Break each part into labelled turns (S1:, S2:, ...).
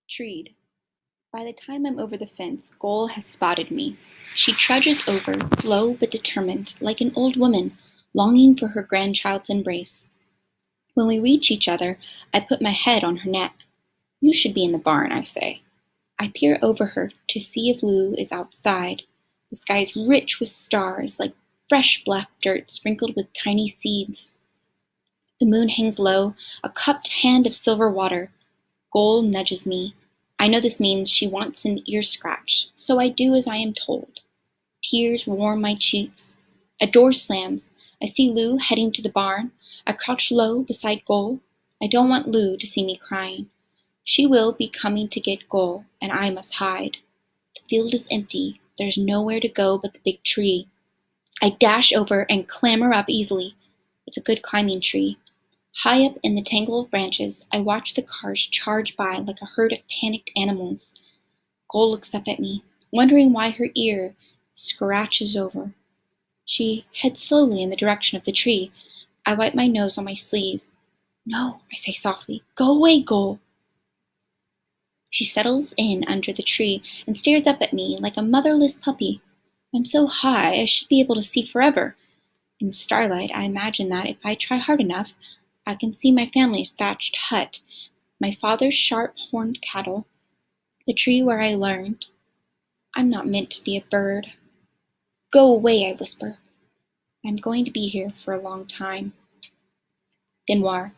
S1: Treed. By the time I'm over the fence, Goal has spotted me. She trudges over, low but determined, like an old woman, longing for her grandchild's embrace. When we reach each other, I put my head on her neck. You should be in the barn, I say. I peer over her to see if Lou is outside. The sky is rich with stars, like fresh black dirt sprinkled with tiny seeds. The moon hangs low, a cupped hand of silver water. Goal nudges me. I know this means she wants an ear scratch, so I do as I am told. Tears warm my cheeks. A door slams. I see Lou heading to the barn. I crouch low beside Goal. I don't want Lou to see me crying. She will be coming to get Goal, and I must hide. The field is empty. There's nowhere to go but the big tree. I dash over and clamber up easily. It's a good climbing tree. High up in the tangle of branches, I watch the cars charge by like a herd of panicked animals. Goal looks up at me, wondering why her ear scratches over. She heads slowly in the direction of the tree. I wipe my nose on my sleeve. No, I say softly. Go away, Goal. She settles in under the tree and stares up at me like a motherless puppy. I'm so high I should be able to see forever. In the starlight, I imagine that if I try hard enough, I can see my family's thatched hut, my father's sharp-horned cattle, the tree where I learned. I'm not meant to be a bird. Go away, I whisper. I'm going to be here for a long time. Genoir.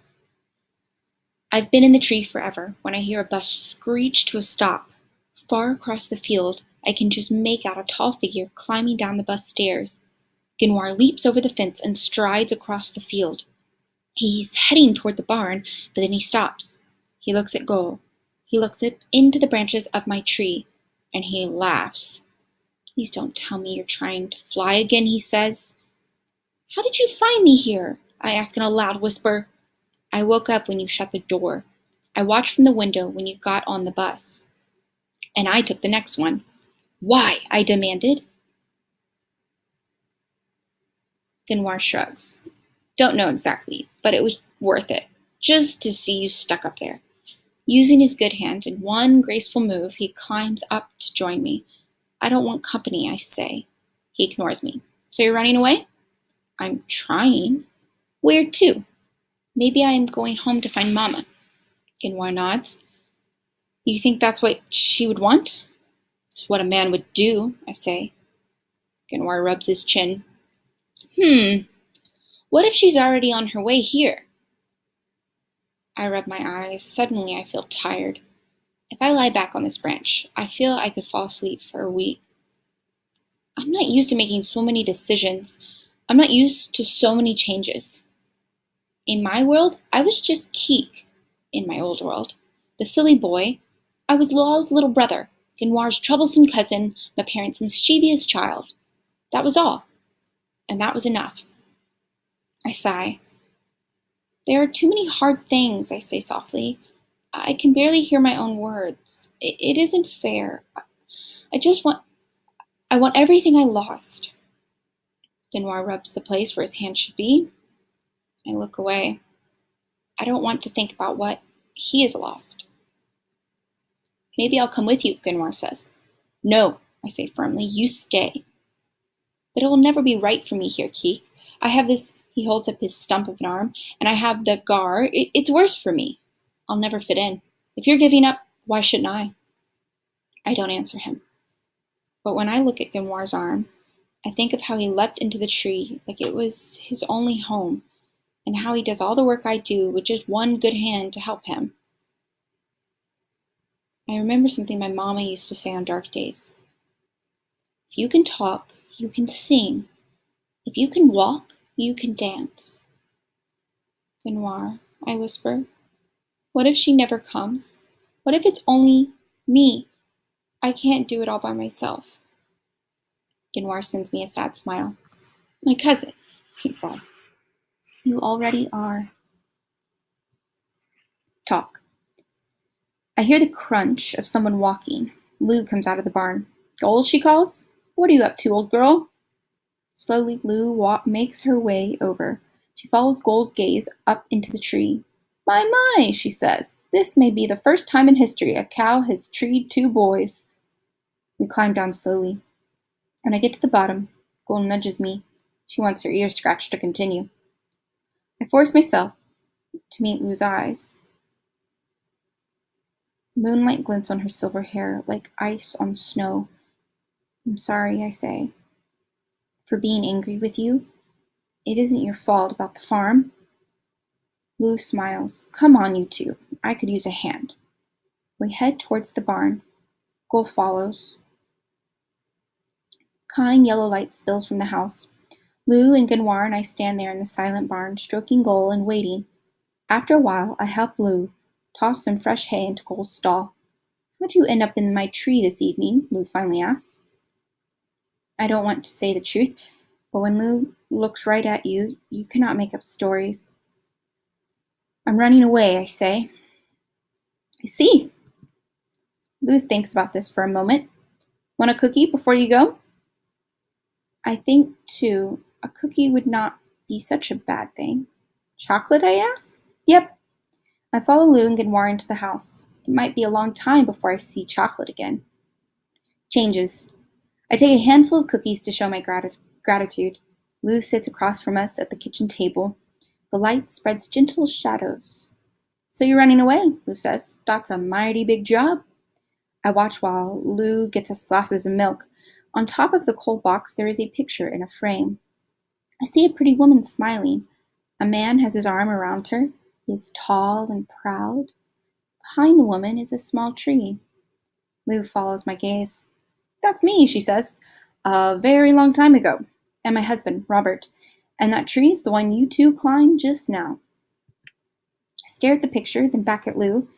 S1: I've been in the tree forever when I hear a bus screech to a stop. Far across the field, I can just make out a tall figure climbing down the bus stairs. Genoir leaps over the fence and strides across the field. He's heading toward the barn, but then he stops. He looks at Goal. He looks up into the branches of my tree, and he laughs. Please don't tell me you're trying to fly again, he says. How did you find me here? I ask in a loud whisper. I woke up when you shut the door. I watched from the window when you got on the bus. And I took the next one. Why? I demanded. Genoir shrugs. Don't know exactly, but it was worth it, just to see you stuck up there. Using his good hand in one graceful move, he climbs up to join me. I don't want company, I say. He ignores me. So you're running away? I'm trying. Where to? Maybe I am going home to find Mama. Genoir nods. You think that's what she would want? It's what a man would do, I say. Genoir rubs his chin. What if she's already on her way here? I rub my eyes. Suddenly I feel tired. If I lie back on this branch, I feel I could fall asleep for a week. I'm not used to making so many decisions. I'm not used to so many changes. In my world, I was just Keek. In my old world, the silly boy. I was Law's little brother, Genoir's troublesome cousin, my parents' mischievous child. That was all. And that was enough. I sigh. There are too many hard things, I say softly. I can barely hear my own words. It isn't fair. I want everything I lost. Genoir rubs the place where his hand should be. I look away. I don't want to think about what he has lost. Maybe I'll come with you, Genoir says. No, I say firmly, you stay. But it will never be right for me here, Keek. I have this, he holds up his stump of an arm, and I have the gar. It's worse for me. I'll never fit in. If you're giving up, why shouldn't I? I don't answer him. But when I look at Genoir's arm, I think of how he leapt into the tree like it was his only home, and how he does all the work I do with just one good hand to help him. I remember something my mama used to say on dark days. If you can talk, you can sing. If you can walk, you can dance. Genoir, I whisper. What if she never comes? What if it's only me? I can't do it all by myself. Genoir sends me a sad smile. My cousin, he says. You already are. Talk. I hear the crunch of someone walking. Lou comes out of the barn. Goal, she calls. What are you up to, old girl? Slowly, Lou makes her way over. She follows Goal's gaze up into the tree. My, she says. This may be the first time in history a cow has treed two boys. We climb down slowly. When I get to the bottom, Gold nudges me. She wants her ear scratched to continue. I force myself to meet Lou's eyes. Moonlight glints on her silver hair like ice on snow. I'm sorry, I say, for being angry with you. It isn't your fault about the farm. Lou smiles. Come on, you two. I could use a hand. We head towards the barn. Gull follows. Kind yellow light spills from the house. Lou and Gunwar and I stand there in the silent barn, stroking Gull and waiting. After a while, I help Lou toss some fresh hay into Gull's stall. How'd you end up in my tree this evening? Lou finally asks. I don't want to say the truth, but when Lou looks right at you, you cannot make up stories. I'm running away, I say. I see. Lou thinks about this for a moment. Want a cookie before you go? I think, too, a cookie would not be such a bad thing. Chocolate, I ask? Yep. I follow Lou and Gunwar into the house. It might be a long time before I see chocolate again. Changes. I take a handful of cookies to show my gratitude. Lou sits across from us at the kitchen table. The light spreads gentle shadows. So you're running away, Lou says. That's a mighty big job. I watch while Lou gets us glasses of milk. On top of the coal box there is a picture in a frame. I see a pretty woman smiling. A man has his arm around her. He is tall and proud. Behind the woman is a small tree. Lou follows my gaze. That's me, she says. A very long time ago. And my husband, Robert. And that tree is the one you two climbed just now. I stare at the picture, then back at Lou.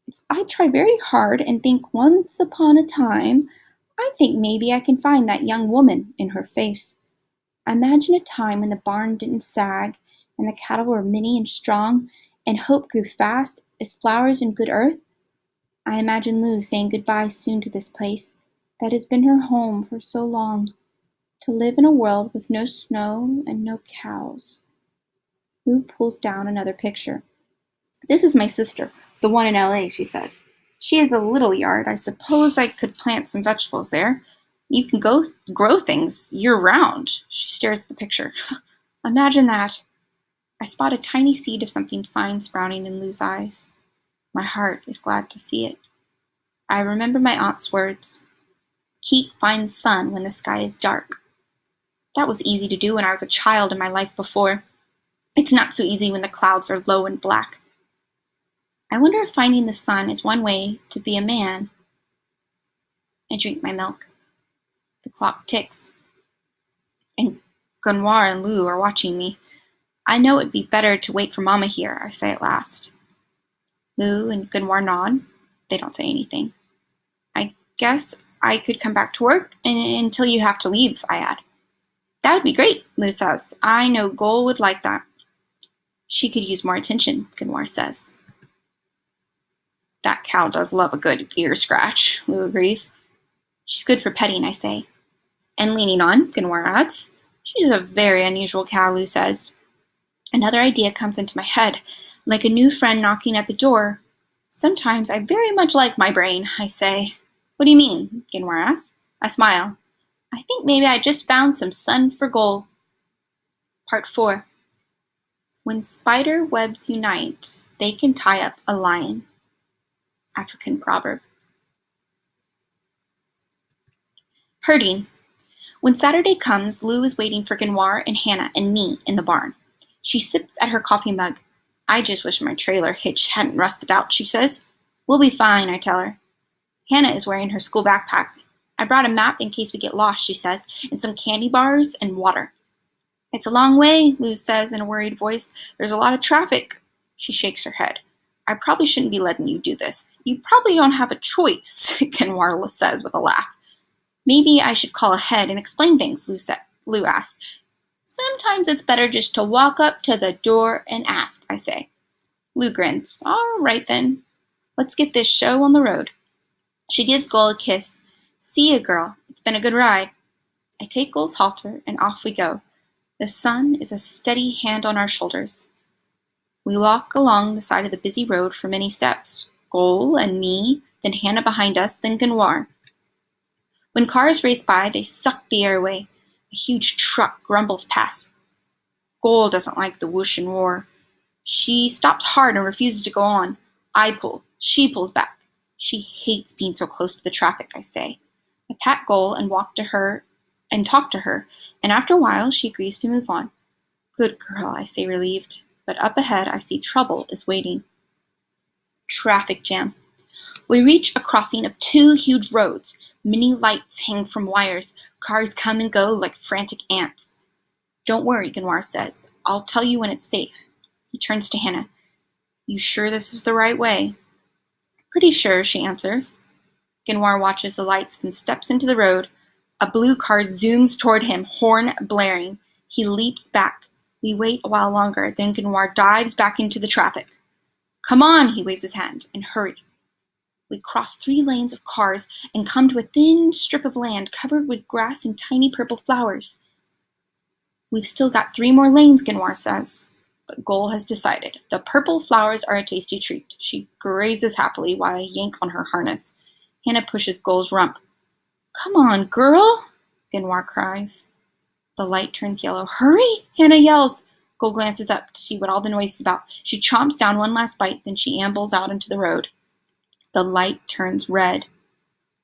S1: If I try very hard and think once upon a time, I think maybe I can find that young woman in her face. I imagine a time when the barn didn't sag, and the cattle were many and strong, and hope grew fast as flowers in good earth. I imagine Lou saying goodbye soon to this place that has been her home for so long, to live in a world with no snow and no cows. Lou pulls down another picture. This is my sister, the one in LA, she says. She has a little yard. I suppose I could plant some vegetables there. You can go grow things year-round. She stares at the picture. Imagine that. I spot a tiny seed of something fine sprouting in Lou's eyes. My heart is glad to see it. I remember my aunt's words. Keep finds sun when the sky is dark. That was easy to do when I was a child in my life before. It's not so easy when the clouds are low and black. I wonder if finding the sun is one way to be a man. I drink my milk. The clock ticks. And Gunwar and Lou are watching me. I know it'd be better to wait for Mama here, I say at last. Lou and Gunwar nod. They don't say anything. I guess I could come back to work until you have to leave, I add. That would be great, Lou says. I know Gull would like that. She could use more attention, Gunwar says. That cow does love a good ear scratch, Lou agrees. She's good for petting, I say. And leaning on, Gunwar adds. She's a very unusual cow, Lou says. Another idea comes into my head, like a new friend knocking at the door. Sometimes I very much like my brain, I say. What do you mean? Gunwar asks. I smile. I think maybe I just found some sun for Gull. Part 4. When spider webs unite, they can tie up a lion. African proverb. Herding. When Saturday comes, Lou is waiting for Gunwar and Hannah and me in the barn. She sips at her coffee mug. I just wish my trailer hitch hadn't rusted out, she says. We'll be fine, I tell her. Hannah is wearing her school backpack. I brought a map in case we get lost, she says, and some candy bars and water. It's a long way, Lou says in a worried voice. There's a lot of traffic. She shakes her head. I probably shouldn't be letting you do this. You probably don't have a choice, Gunwar says with a laugh. Maybe I should call ahead and explain things, Lou asks. Sometimes it's better just to walk up to the door and ask, I say. Lou grins. All right then. Let's get this show on the road. She gives Gull a kiss. See ya, girl. It's been a good ride. I take Gull's halter and off we go. The sun is a steady hand on our shoulders. We walk along the side of the busy road for many steps. Gol and me, then Hannah behind us, then Gunwar. When cars race by, they suck the air away. A huge truck grumbles past. Gol doesn't like the whoosh and roar. She stops hard and refuses to go on. I pull. She pulls back. She hates being so close to the traffic, I say. I pat Gol and talk to her, and after a while she agrees to move on. Good girl, I say, relieved. But up ahead I see trouble is waiting. Traffic jam. We reach a crossing of two huge roads. Many lights hang from wires. Cars come and go like frantic ants. Don't worry, Gunwar says. I'll tell you when it's safe. He turns to Hannah. You sure this is the right way? Pretty sure, she answers. Gunwar watches the lights and steps into the road. A blue car zooms toward him, horn blaring. He leaps back. We wait a while longer, then Gunwar dives back into the traffic. Come on, he waves his hand, and hurry. We cross 3 lanes of cars and come to a thin strip of land covered with grass and tiny purple flowers. We've still got 3 more lanes, Gunwar says. But Gol has decided. The purple flowers are a tasty treat. She grazes happily while I yank on her harness. Hannah pushes Gol's rump. Come on, girl, Gunwar cries. The light turns yellow. Hurry, Hannah yells. Gol glances up to see what all the noise is about. She chomps down one last bite, then she ambles out into the road. The light turns red.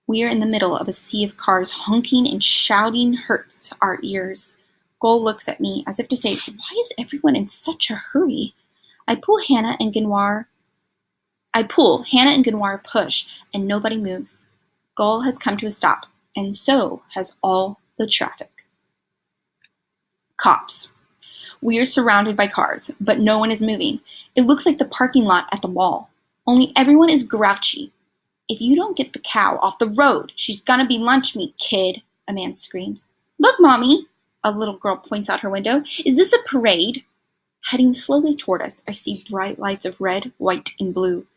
S1: We are in the middle of a sea of cars. Honking and shouting hurts our ears. Gol looks at me as if to say, why is everyone in such a hurry? Hannah and Gunwar push, and nobody moves. Gol has come to a stop, and so has all the traffic. Cops. We are surrounded by cars, but no one is moving. It looks like the parking lot at the mall. Only everyone is grouchy. If you don't get the cow off the road, she's gonna be lunch meat, kid, a man screams. Look, Mommy, a little girl points out her window. Is this a parade? Heading slowly toward us, I see bright lights of red, white, and blue.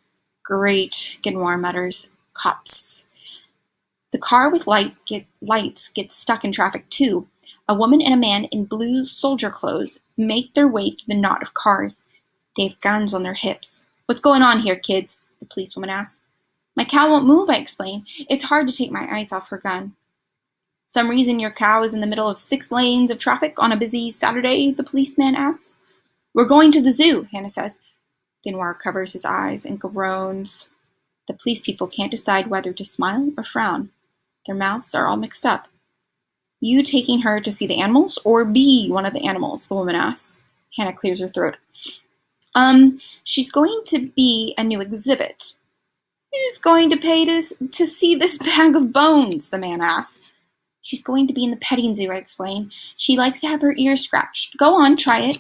S1: Great, Gunwar mutters. Cops. The car with lights gets stuck in traffic too. A woman and a man in blue soldier clothes make their way through the knot of cars. They have guns on their hips. What's going on here, kids? The policewoman asks. My cow won't move, I explain. It's hard to take my eyes off her gun. Some reason your cow is in the middle of 6 lanes of traffic on a busy Saturday, the policeman asks. We're going to the zoo, Hannah says. Gunwar covers his eyes and groans. The police people can't decide whether to smile or frown. Their mouths are all mixed up. You taking her to see the animals or be one of the animals? The woman asks. Hannah clears her throat. She's going to be a new exhibit. Who's going to pay to see this bag of bones? The man asks. She's going to be in the petting zoo, I explain. She likes to have her ears scratched. Go on, try it.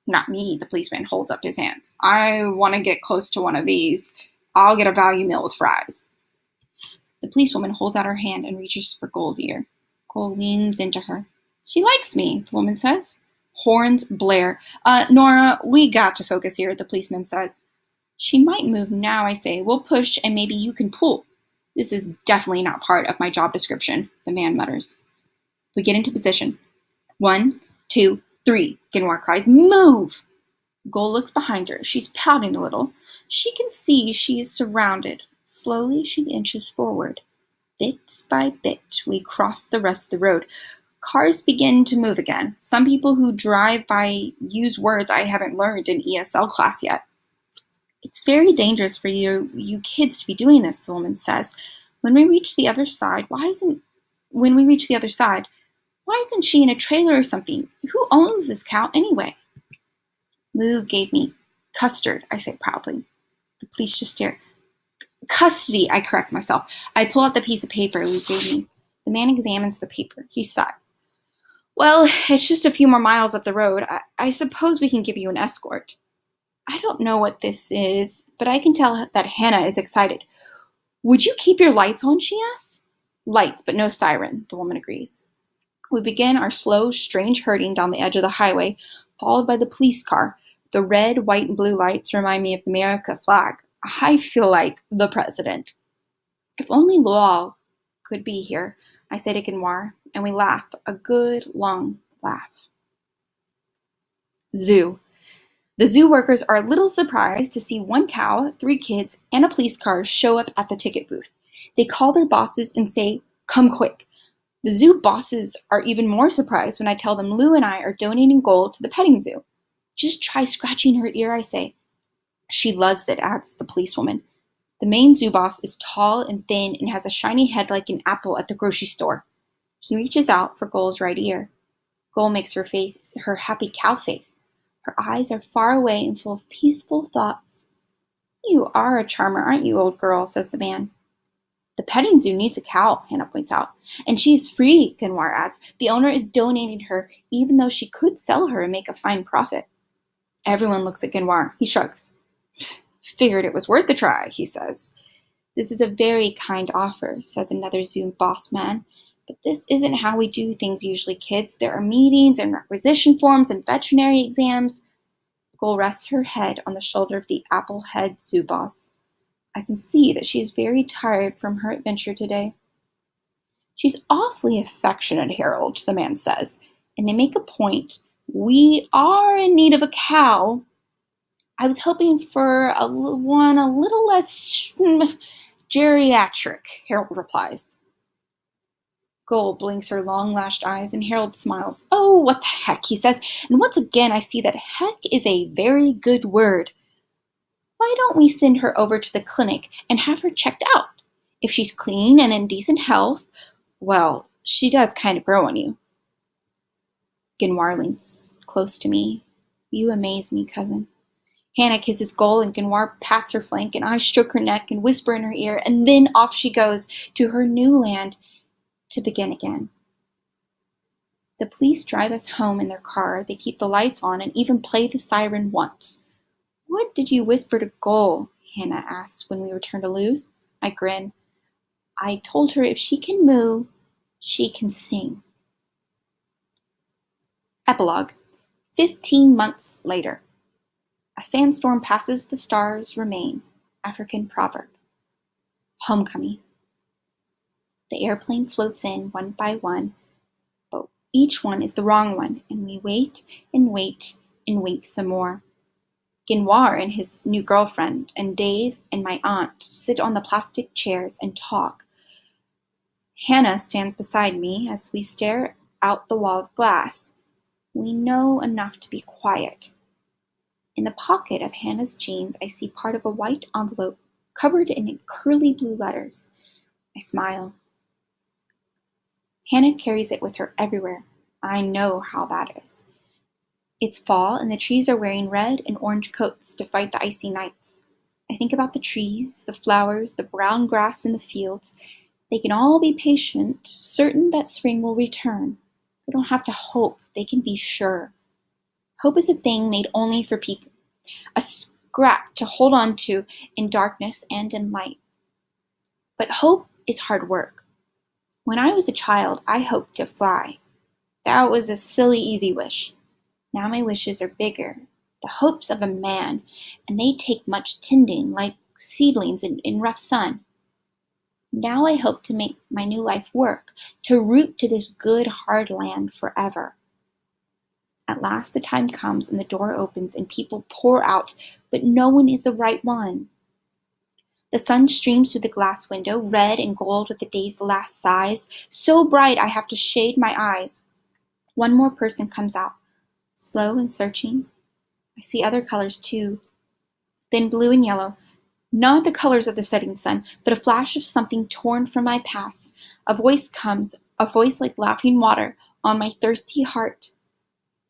S1: Not me, the policeman holds up his hands. I want to get close to one of these. I'll get a value meal with fries. The policewoman holds out her hand and reaches for Gol's ear. Gol leans into her. She likes me, the woman says. Horns blare. Nora, we got to focus here, the policeman says. She might move now, I say. We'll push and maybe you can pull. This is definitely not part of my job description, the man mutters. We get into position. 1, 2, 3, Gunwar cries. Move! Gol looks behind her. She's pouting a little. She can see she is surrounded. Slowly she inches forward. Bit by bit, we cross the rest of the road. Cars begin to move again. Some people who drive by use words I haven't learned in ESL class yet. It's very dangerous for you kids to be doing this, the woman says. When we reach the other side, why isn't she in a trailer or something? Who owns this cow anyway? Lou gave me custard, I say proudly. The police just stare. Custody, I correct myself. I pull out the piece of paper Lou gave me. The man examines the paper. He sighs. Well, it's just a few more miles up the road. I suppose we can give you an escort. I don't know what this is, but I can tell that Hannah is excited. Would you keep your lights on, she asks. Lights, but no siren, the woman agrees. We begin our slow, strange herding down the edge of the highway, followed by the police car. The red, white, and blue lights remind me of the America flag. I feel like the president. If only Lual could be here, I say to Gunwar, and we laugh, a good, long laugh. Zoo. The zoo workers are a little surprised to see one cow, 3 kids, and a police car show up at the ticket booth. They call their bosses and say, "Come quick." The zoo bosses are even more surprised when I tell them Lou and I are donating gold to the petting zoo. "Just try scratching her ear," I say. "She loves it," adds the policewoman. The main zoo boss is tall and thin and has a shiny head like an apple at the grocery store. He reaches out for Gull's right ear. Gull makes her happy cow face. Her eyes are far away and full of peaceful thoughts. "You are a charmer, aren't you, old girl?" says the man. "The petting zoo needs a cow," Hannah points out. "And she's free," Genwar adds. "The owner is donating her, even though she could sell her and make a fine profit." Everyone looks at Genwar. He shrugs. "Figured it was worth a try," he says. "This is a very kind offer," says another zoo boss man. "But this isn't how we do things usually, kids. There are meetings and requisition forms and veterinary exams." Gull rests her head on the shoulder of the apple-head zoo boss. I can see that she is very tired from her adventure today. "She's awfully affectionate, Harold," the man says, and they make a point. "We are in need of a cow. I was hoping for one a little less geriatric," Harold replies. Gull blinks her long-lashed eyes, and Harold smiles. "Oh, what the heck," he says, and once again I see that heck is a very good word. "Why don't we send her over to the clinic and have her checked out? If she's clean and in decent health, well, she does kind of grow on you." Genwar leans close to me. "You amaze me, cousin." Hannah kisses Gull, and Genwar pats her flank, and I stroke her neck and whisper in her ear, and then off she goes to her new land to begin again. The police drive us home in their car. They keep the lights on and even play the siren once. "What did you whisper to Gull?" Hannah asks when we return to Lou's. I grin. "I told her if she can moo, she can sing." Epilogue. 15 months later. A sandstorm passes, the stars remain. African proverb. Homecoming. The airplane floats in one by one, but each one is the wrong one, and we wait and wait and wait some more. Genwar and his new girlfriend and Dave and my aunt sit on the plastic chairs and talk. Hannah stands beside me as we stare out the wall of glass. We know enough to be quiet. In the pocket of Hannah's jeans, I see part of a white envelope covered in curly blue letters. I smile. Hannah carries it with her everywhere. I know how that is. It's fall, and the trees are wearing red and orange coats to fight the icy nights. I think about the trees, the flowers, the brown grass in the fields. They can all be patient, certain that spring will return. They don't have to hope, they can be sure. Hope is a thing made only for people, a scrap to hold on to in darkness and in light. But hope is hard work. When I was a child, I hoped to fly. That was a silly, easy wish. Now my wishes are bigger, the hopes of a man, and they take much tending, like seedlings in rough sun. Now I hope to make my new life work, to root to this good, hard land forever. At last the time comes, and the door opens, and people pour out, but no one is the right one. The sun streams through the glass window, red and gold with the day's last sighs, so bright I have to shade my eyes. One more person comes out, slow and searching. I see other colors too, then blue and yellow, not the colors of the setting sun, but a flash of something torn from my past. A voice comes, a voice like laughing water on my thirsty heart.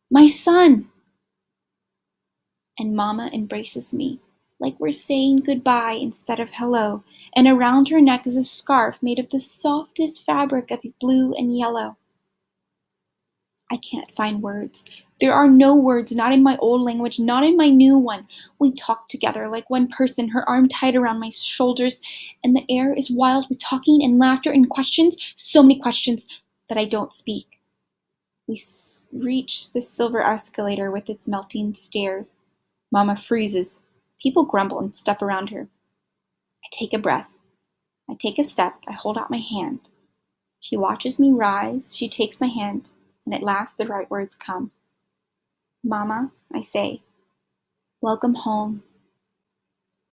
S1: "My son!" And Mama embraces me, like we're saying goodbye instead of hello, and around her neck is a scarf made of the softest fabric of blue and yellow. I can't find words. There are no words, not in my old language, not in my new one. We talk together like one person, her arm tied around my shoulders, and the air is wild with talking and laughter and questions, so many questions that I don't speak. We reach the silver escalator with its melting stairs. Mama freezes. People grumble and step around her. I take a breath. I take a step. I hold out my hand. She watches me rise. She takes my hand, and at last the right words come. "Mama," I say. Welcome home.